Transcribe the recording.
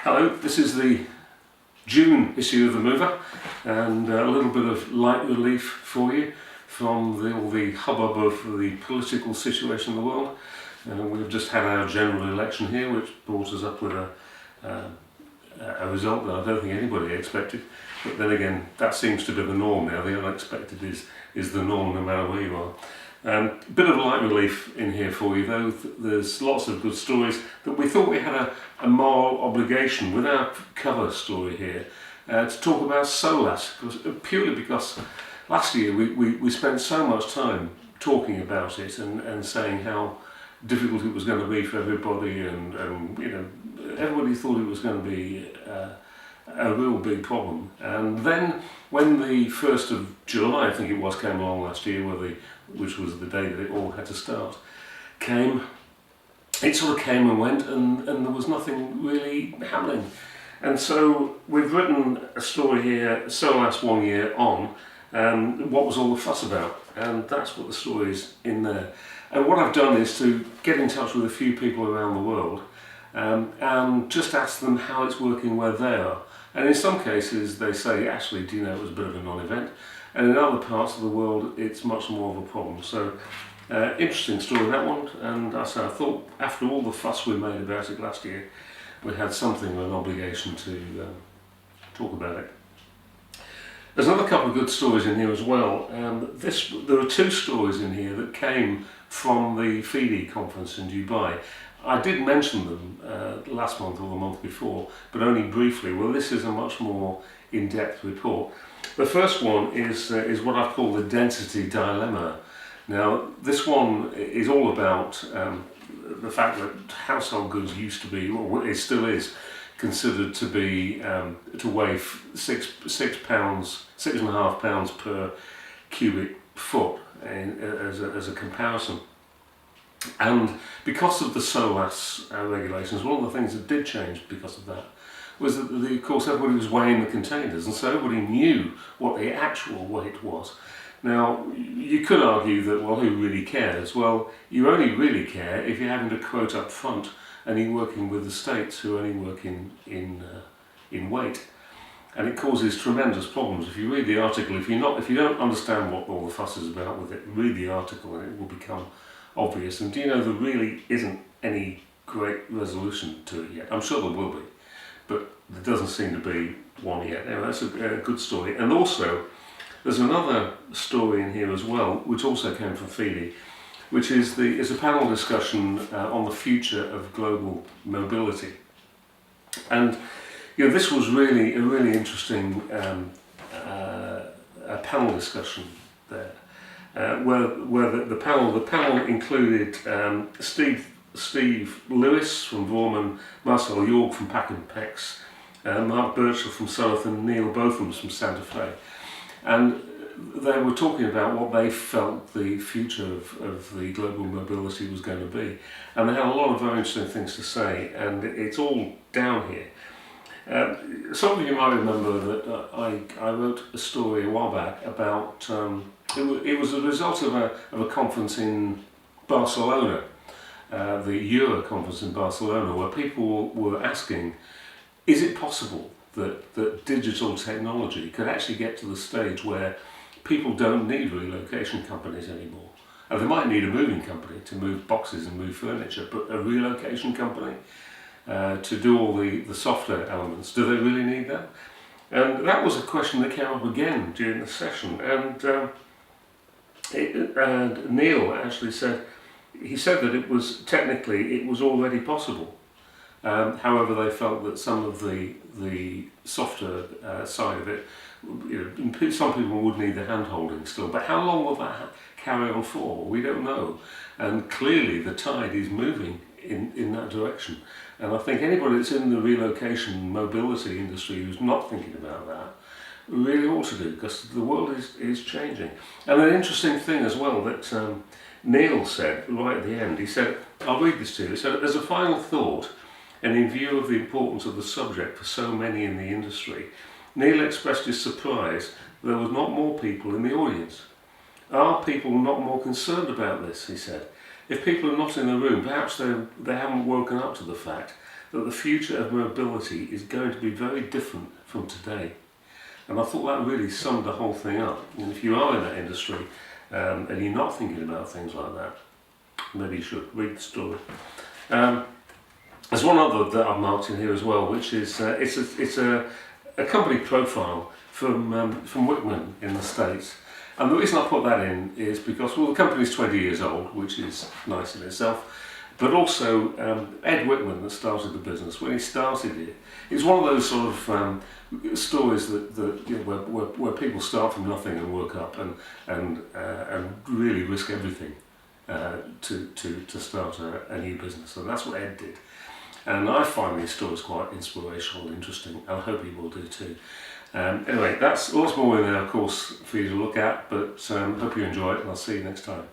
Hello, this is the June issue of The Mover, and a little bit of light relief for you from all the hubbub of the political situation in the world. We've just had our general election here, which brought us up with a result that I don't think anybody expected. But then again, that seems to be the norm now. The unexpected is the norm no matter where you are. A bit of light relief in here for you though. There's lots of good stories that we thought we had a moral obligation with our cover story here to talk about SOLAS, purely because last year we spent so much time talking about it and saying how difficult it was going to be for everybody, and you know, everybody thought it was going to be a real big problem. And then when the 1st of July, I think it was, came along last year, which was the day that it all had to start, it sort of came and went, and there was nothing really happening. And so we've written a story here, SOLAS 1 year on, what was all the fuss about? And that's what the story is in there. And what I've done is to get in touch with a few people around the world and just ask them how it's working where they are. And in some cases they say, actually, do you know, it was a bit of a non-event. And in other parts of the world it's much more of a problem. So interesting story, that one. And as I thought, after all the fuss we made about it last year, we had something of an obligation to talk about it. There's another couple of good stories in here as well. There are two stories in here that came from the FIDE conference in Dubai. I did mention them last month or the month before, but only briefly. Well, this is a much more in-depth report. The first one is what I've called the density dilemma. Now, this one is all about the fact that household goods used to be, or it still is, considered to be to weigh 6.5 pounds per cubic foot as a comparison. And because of the SOLAS regulations, one of the things that did change because of that was that, of course, everybody was weighing the containers, and so everybody knew what the actual weight was. Now, you could argue that, well, who really cares? Well, you only really care if you're having to quote up front and you're working with the states who only work in weight. And it causes tremendous problems. If you read the article, if you don't understand what all the fuss is about with it, read the article and it will become obvious. And do you know, there really isn't any great resolution to it yet. I'm sure there will be, but there doesn't seem to be one yet. Anyway, that's a good story. And also, there's another story in here as well, which also came from FIDE, which is a panel discussion on the future of global mobility. And you know, this was really a really interesting a panel discussion there, where the panel included Steve Lewis from Vorman, Marcel York from Pack and Pex, Mark Birchall from South, and Neil Bothams from Santa Fe. And they were talking about what they felt the future of the global mobility was going to be. And they had a lot of very interesting things to say, and it's all down here. Some of you might remember that I wrote a story a while back about, it was a result of a conference in Barcelona, the Euro conference in Barcelona, where people were asking, is it possible that digital technology could actually get to the stage where people don't need relocation companies anymore? And they might need a moving company to move boxes and move furniture, but a relocation company to do all the software elements, do they really need that? And that was a question that came up again during the session, and Neil actually said that it was technically it was already possible. However, they felt that some of the softer side of it, you know, some people would need the hand-holding still. But how long will that carry on for? We don't know. And clearly the tide is moving in that direction. And I think anybody that's in the relocation mobility industry who's not thinking about that really ought to do, because the world is changing. And an interesting thing as well that Neil said right at the end, he said, I'll read this to you. He said, as a final thought, and in view of the importance of the subject for so many in the industry, Neil expressed his surprise that there was not more people in the audience. Are people not more concerned about this, he said. If people are not in the room, perhaps they haven't woken up to the fact that the future of mobility is going to be very different from today. And I thought that really summed the whole thing up. And if you are in that industry and you're not thinking about things like that, maybe you should read the story. There's one other that I've marked in here as well, which is it's a company profile from Whitman in the States. And the reason I put that in is because, well, the company's 20 years old, which is nice in itself, but also Ed Whitman that started the business, when he started it, it's one of those sort of stories that you know, where people start from nothing and work up and really risk everything to start a new business. And that's what Ed did. And I find these stories quite inspirational and interesting. I hope you will do too. Anyway, that's lots more in our course for you to look at, but hope you enjoy it, and I'll see you next time.